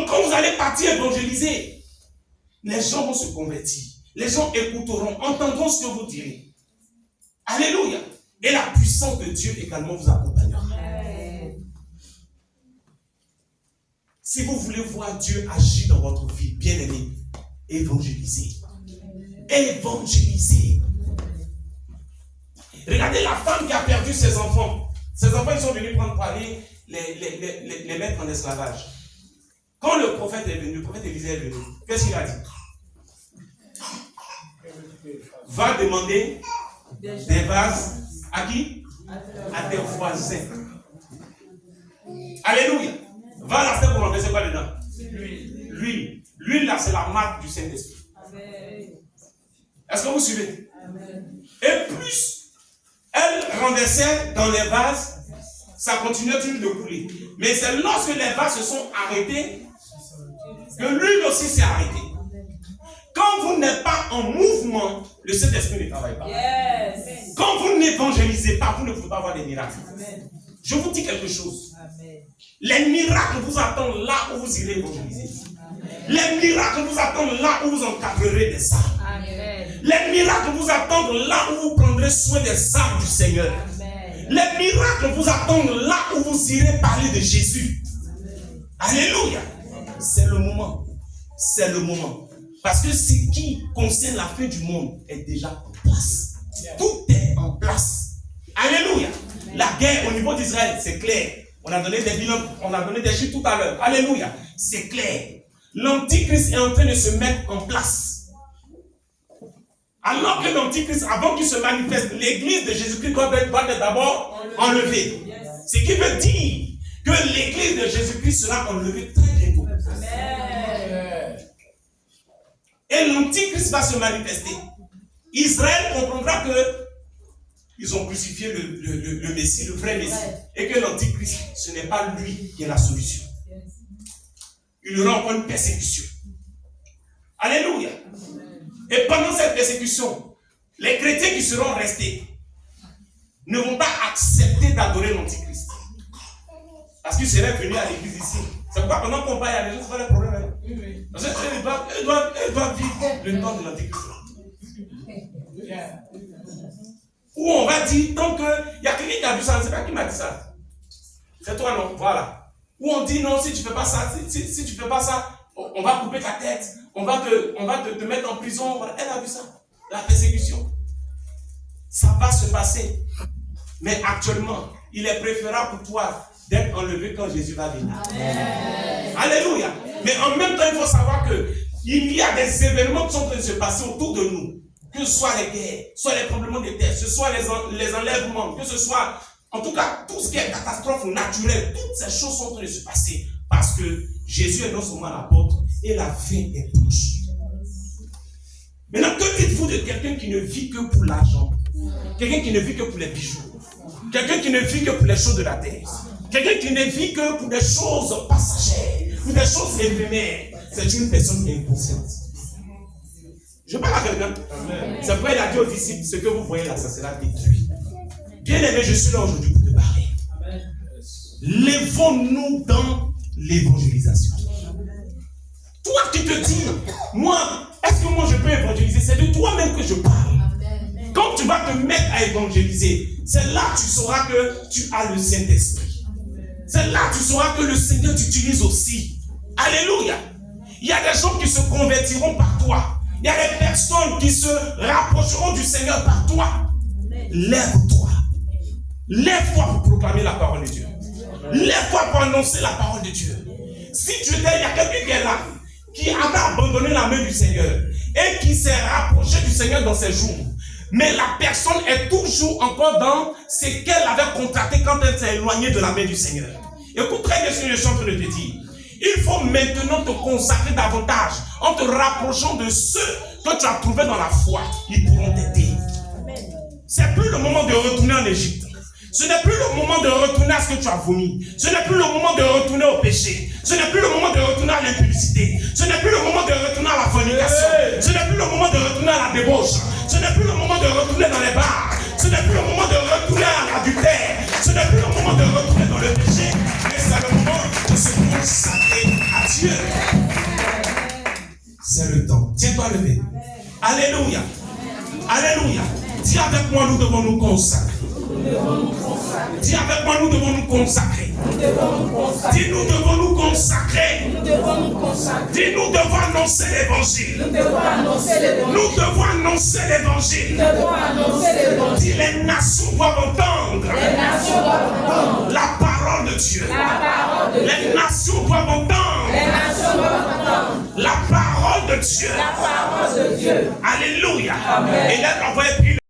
Donc quand vous allez partir évangéliser, les gens vont se convertir. Les gens écouteront, entendront ce que vous direz. Alléluia. Et la puissance de Dieu également vous accompagnera. Si vous voulez voir Dieu agir dans votre vie, bien-aimé, évangélisez. Évangélisez. Regardez la femme qui a perdu ses enfants. Ses enfants, ils sont venus prendre Paris, les mettre en esclavage. Quand le prophète est venu, le prophète Élisée est venu, qu'est-ce qu'il a dit? Va demander des vases à qui? À tes voisins. Alléluia. Va la faire pour remplacer quoi dedans? L'huile. L'huile là, c'est la marque du Saint-Esprit. Est-ce que vous suivez? Et plus elle renversait dans les vases, ça continuait toujours de couler. Mais c'est lorsque les vases se sont arrêtés que l'huile aussi s'est arrêtée. Quand vous n'êtes pas en mouvement, le Saint-Esprit ne travaille pas. Yes. Quand vous n'évangélisez pas, vous ne pouvez pas avoir des miracles. Amen. Je vous dis quelque chose. Amen. Les miracles vous attendent là où vous irez évangéliser. Amen. Les miracles vous attendent là où vous encadrerez des âmes. Amen. Les miracles vous attendent là où vous prendrez soin des âmes du Seigneur. Amen. Les miracles vous attendent là où vous irez parler de Jésus. Amen. Alléluia. C'est le moment. C'est le moment. Parce que ce qui concerne la fin du monde est déjà en place. Tout est en place. Alléluia. La guerre au niveau d'Israël, c'est clair. On a donné des bilans, on a donné des chiffres tout à l'heure. Alléluia. C'est clair. L'Antichrist est en train de se mettre en place. Alors que l'Antichrist, avant qu'il se manifeste, l'église de Jésus-Christ doit être d'abord enlevée. Ce qui veut dire que l'église de Jésus-Christ sera enlevée très bientôt. Amen. Et l'Antichrist va se manifester. Israël comprendra que ils ont crucifié le Messie, le vrai Messie. Et que l'Antichrist, ce n'est pas lui qui est la solution. Il y aura encore une persécution. Alléluia. Et pendant cette persécution, les chrétiens qui seront restés ne vont pas accepter d'adorer l'Antichrist. Parce qu'ils seraient venus à l'église ici. C'est pourquoi pendant qu'on parle, il y a des gens qui font des problèmes. Parce qu'ils doivent vivre le temps de l'Antichrist. Où on va dire, donc, il y a quelqu'un qui a vu ça, je ne sais pas qui m'a dit ça. C'est toi, non? Voilà. Où on dit, non, si tu ne fais pas ça, si tu fais pas ça, on va couper ta tête, on va te mettre en prison. Voilà. Elle a vu ça. La persécution. Ça va se passer. Mais actuellement, il est préférable pour toi d'être enlevé quand Jésus va venir. Amen. Alléluia. Mais en même temps, il faut savoir qu'il y a des événements qui sont en train de se passer autour de nous. Que ce soit les guerres, soit les problèmes de terre, que ce soit les enlèvements, que ce soit, en tout cas, tout ce qui est catastrophe naturelle, toutes ces choses sont en train de se passer. Parce que Jésus est non seulement à la porte et la fin est proche. Maintenant, que dites-vous de quelqu'un qui ne vit que pour l'argent? Quelqu'un qui ne vit que pour les bijoux? Quelqu'un qui ne vit que pour les choses de la terre? Quelqu'un qui ne vit que pour des choses passagères, pour des choses éphémères? C'est une personne inconsciente. Je parle à quelqu'un. C'est pourquoi il a dit aux disciples, ce que vous voyez là, ça sera détruit. Bien aimé, je suis là aujourd'hui pour te parler. Lèvons-nous dans l'évangélisation. Toi qui te dis, moi, est-ce que moi je peux évangéliser? C'est de toi-même que je parle. Quand tu vas te mettre à évangéliser, c'est là que tu sauras que tu as le Saint-Esprit. C'est là que tu sauras que le Seigneur t'utilise aussi. Alléluia. Il y a des gens qui se convertiront par toi. Il y a des personnes qui se rapprocheront du Seigneur par toi. Lève-toi. Lève-toi pour proclamer la parole de Dieu. Lève-toi pour annoncer la parole de Dieu. Si tu étais, il y a quelqu'un qui est là, qui avait abandonné la main du Seigneur et qui s'est rapproché du Seigneur dans ses jours. Mais la personne est toujours encore dans ce qu'elle avait contracté quand elle s'est éloignée de la main du Seigneur. Écoute très bien ce que je suis en train de te dire. Il faut maintenant te consacrer davantage en te rapprochant de ceux que tu as trouvés dans la foi. Ils pourront t'aider. C'est plus le moment de retourner en Égypte. Ce n'est plus le moment de retourner à ce que tu as vomi. Ce n'est plus le moment de retourner au péché. Ce n'est plus le moment de retourner à l'impudicité. Ce n'est plus le moment de retourner à la fornication. Ce n'est plus le moment de retourner à la débauche. Ce n'est plus le moment de retourner dans les bars. Ce n'est plus le moment de retourner à l'adultère. Ce n'est plus le moment de retourner dans le péché. Mais c'est le moment de se consacrer à Dieu. Alléluia. Alléluia. Dis avec moi, nous devons nous consacrer. Dis avec moi, nous devons nous consacrer. Dis, nous devons nous consacrer. Dis, nous devons annoncer l'évangile. Nous devons annoncer l'évangile. Dis, les nations doivent entendre la parole de Dieu. Les nations doivent entendre la parole de Dieu. Alléluia. Et là, on va